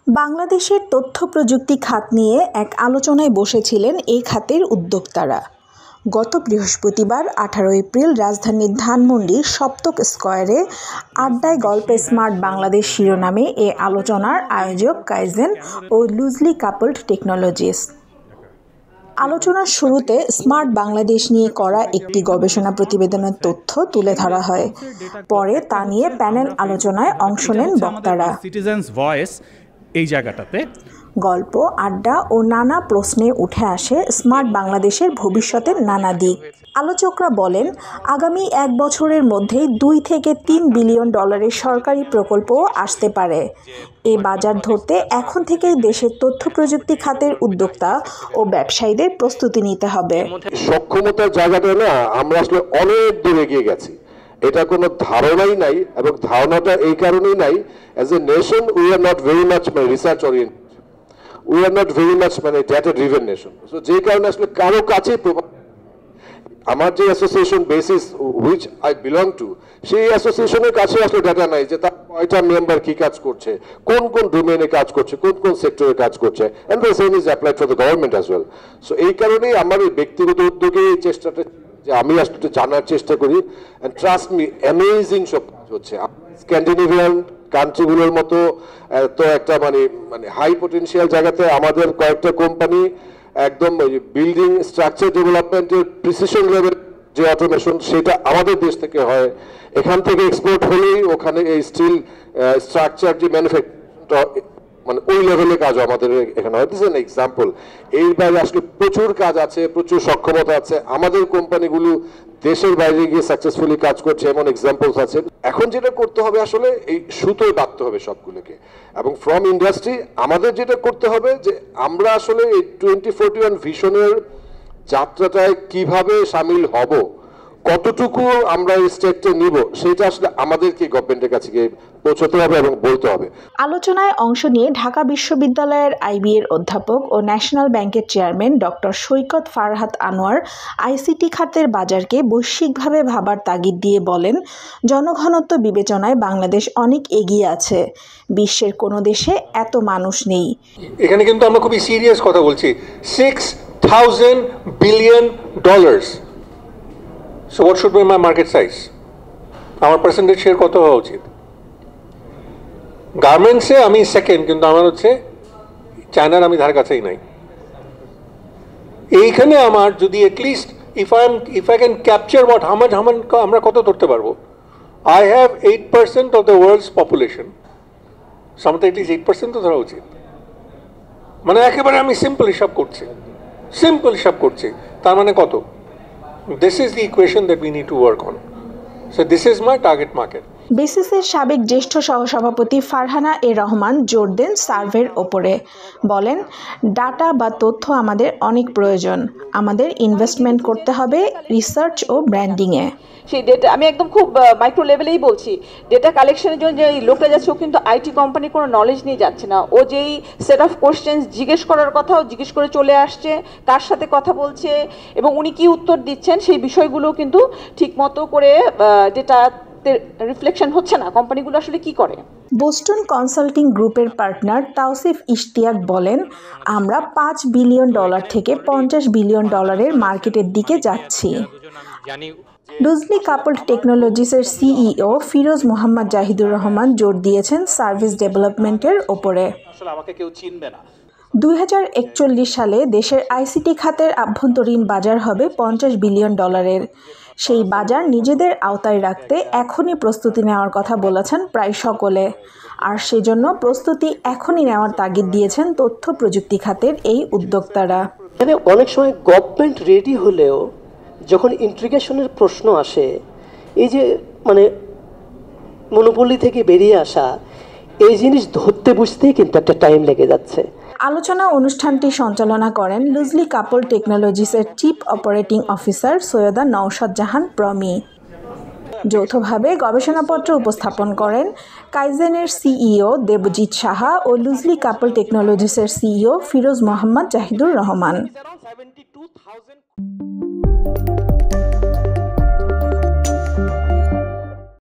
বাংলাদেশের তথ্য প্রযুক্তি খাত নিয়ে এক আলোচনায় বসেছিলেন এই খাতের উদ্যোক্তারা। গত বৃহস্পতিবার 18 এপ্রিল রাজধানীর ধানমন্ডির সপ্তক স্কয়ারে আড্ডায় গল্পে স্মার্ট বাংলাদেশ শিরোনামে এ আলোচনার আয়োজক কাইজেন ও লুজলি কাপলড টেকনোলজিস। আলোচনার শুরুতে স্মার্ট বাংলাদেশ নিয়ে করা একটি গবেষণা প্রতিবেদনের তথ্য তুলে ধরা হয়। পরে তা নিয়ে প্যানেল আলোচনায় অংশ নেন বক্তারা। এই জায়গাটাতে গল্প, আড্ডা ও নানা প্রশ্নে উঠে আসে স্মার্ট বাংলাদেশের ভবিষ্যতের নানা দিক। আলোচকরা বলেন, আগামী 1 বছরের মধ্যেই 2 থেকে 3 বিলিয়ন ডলারের সরকারি প্রকল্পও আসতে পারে। এ বাজার ধরতে এখন থেকেই দেশের তথ্য প্রযুক্তি খাতের উদ্যোক্তা ও ব্যবসায়ীদের প্রস্তুতি নিতে হবে। সক্ষমতার জায়গাটা না আমরা আসলে অনেক দূর এগিয়ে গেছি, এটা কোনো ধারণাই নাই, এবং ধারণাটা এই কারণেই নাই, as a nation we are not very much research oriented, we are not very much data driven nation. So যে কারণে আসলে কারো কাছে আমার যে association basis which I belong to, সেই অ্যাসোসিয়েশনের কাছে আসলে ডাটা নাই যে তার কয়টা মেম্বার কি কাজ করছে, কোন কোন ডোমেইনে কাজ করছে, কোন কোন সেক্টরে কাজ করছে, and the same is applied for the government as well. So এই কারণেই আমার ব্যক্তিগত উদ্যোগে এই চেষ্টাটা যে আমি আসলে জানার চেষ্টা করি, এন্ড ট্রাস্ট মি অ্যামেজিং সব কাজ হচ্ছে। স্ক্যান্ডিনেভিয়ান কান্ট্রিগুলোর মতো তো একটা মানে হাই পটেনশিয়াল জায়গাতে আমাদের কয়েকটা কোম্পানি একদম বিল্ডিং স্ট্রাকচার ডেভেলপমেন্টের প্রিসিশন লেভেল যে অটোমেশন, সেটা আমাদের দেশ থেকে হয়। এখান থেকে এক্সপোর্ট হলেই ওখানে এই স্টিল স্ট্রাকচার যে ম্যানুফ্যাকচার মানে ওই লেভেলে কাজ আমাদের এখানে হয়। This is an example. এই বাইরে আসলে প্রচুর কাজ আছে, প্রচুর সক্ষমতা আছে। আমাদের কোম্পানিগুলো দেশের বাইরে গিয়ে সাকসেসফুলি কাজ করছে, এমন এক্সাম্পলস আছে। এখন যেটা করতে হবে আসলে এই সুতোয় বাঁধতে হবে সবগুলোকে, এবং ফ্রম ইন্ডাস্ট্রি আমাদের যেটা করতে হবে যে আমরা আসলে এই 2041 ভিশনের যাত্রাটায় কিভাবে সামিল হব, কতটুকু আমরা এই স্টেপটা নিব, সেটা আসলে আমাদেরকে গভর্নমেন্টের কাছে গিয়ে পৌঁছতে হবে এবং বলতে হবে। আলোচনায় অংশ নিয়ে ঢাকা বিশ্ববিদ্যালয়ের আইবি এর অধ্যাপক ও ন্যাশনাল ব্যাংকের চেয়ারম্যান ডক্টর সৈকত ফারহাত আনোয়ার আইসিটি খাতের বাজারকে বৈশ্বিকভাবে ভাবার তাগিদ দিয়ে বলেন, জনঘনত্ব বিবেচনায় বাংলাদেশ অনেক এগিয়ে আছে। বিশ্বের কোনো দেশে এত মানুষ নেই। এখানে কিন্তু আমরা খুবই সিরিয়াস কথা বলছি। $6,000 billion. So what should be my market size? আমার পার্সেন্টেজ শেয়ার কত হওয়া উচিত? গার্মেন্টসে আমি সেকেন্ড, কিন্তু আমার হচ্ছে চায়নার আমি ধার কাছেই নাই। এইখানে আমার যদি at least if I can capture আমরা কত ধরতে পারবো? I have 8% of the world's population, সামতে অ্যাটলিস্ট 8% তো ধরা উচিত। মানে একেবারে আমি সিম্পল হিসাব করছি, তার মানে কত? This is the equation that we need to work on. So this is my target market. বেসিসের সাবেক জ্যেষ্ঠ সহসভাপতি ফারহানা এ রহমান জোর দেন সার্ভের ওপরে। বলেন, ডাটা বা তথ্য আমাদের অনেক প্রয়োজন। আমাদের ইনভেস্টমেন্ট করতে হবে রিসার্চ ও ব্র্যান্ডিংয়ে। সেই ডেটা আমি একদম খুব মাইক্রো লেভেলেই বলছি। ডেটা কালেকশনের জন্য যে লোকটা যাচ্ছে, ও কিন্তু আইটি কোম্পানির কোনো নলেজ নিয়ে যাচ্ছে না। ও যেই সেট অফ কোশ্চেন্স জিজ্ঞেস করার কথা, ও জিজ্ঞেস করে চলে আসছে, কার সাথে কথা বলছে এবং উনি কি উত্তর দিচ্ছেন, সেই বিষয়গুলো কিন্তু ঠিকমতো করে ডেটা রিফ্লেকশন হচ্ছে না। কোম্পানিগুলো আসলে কি করে? বোস্টন কনসাল্টিং গ্রুপের পার্টনার তাওসিফ ইশতিয়াক বলেন, আমরা $5 বিলিয়ন থেকে $50 বিলিয়ন মার্কেটের দিকে যাচ্ছি। লুজলি কাপলড টেকনোলজিসের সিইও ফিরোজ মোহাম্মদ জাহিদুর রহমান জোর দিয়েছেন সার্ভিস ডেভেলপমেন্টের ওপরে। 2041 সালে দেশের আইসিটি খাতের আভ্যন্তরীণ বাজার হবে $50 বিলিয়ন। সেই বাজার নিজেদের আওতায় রাখতে এখনই প্রস্তুতি নেওয়ার কথা বলেছেন প্রায় সকলে। আর সেজন্য প্রস্তুতি এখনই নেওয়ার তাগিদ দিয়েছেন তথ্য প্রযুক্তি খাতের এই উদ্যোক্তারা। অনেক সময় গভর্নমেন্ট রেডি হলেও যখন ইন্টিগ্রেশনের প্রশ্ন আসে, এই যে মনোপলি থেকে বেরিয়ে আসা, এই জিনিস ধরতে বুঝতেই কিন্তু একটা টাইম লেগে যাচ্ছে। আলোচনা অনুষ্ঠানটি সঞ্চালনা করেন লুজলি কাপল টেকনোলজিসের chief operating officer Syeda Naushad Jahan Promi. যৌথভাবে গবেষণাপত্র উপস্থাপন করেন কাইজেনের সিইও দেবজিৎ সাহা ও লুজলি কাপল টেকনোলজিসের সিইও ফিরোজ মোহাম্মদ জাহিদুর রহমান।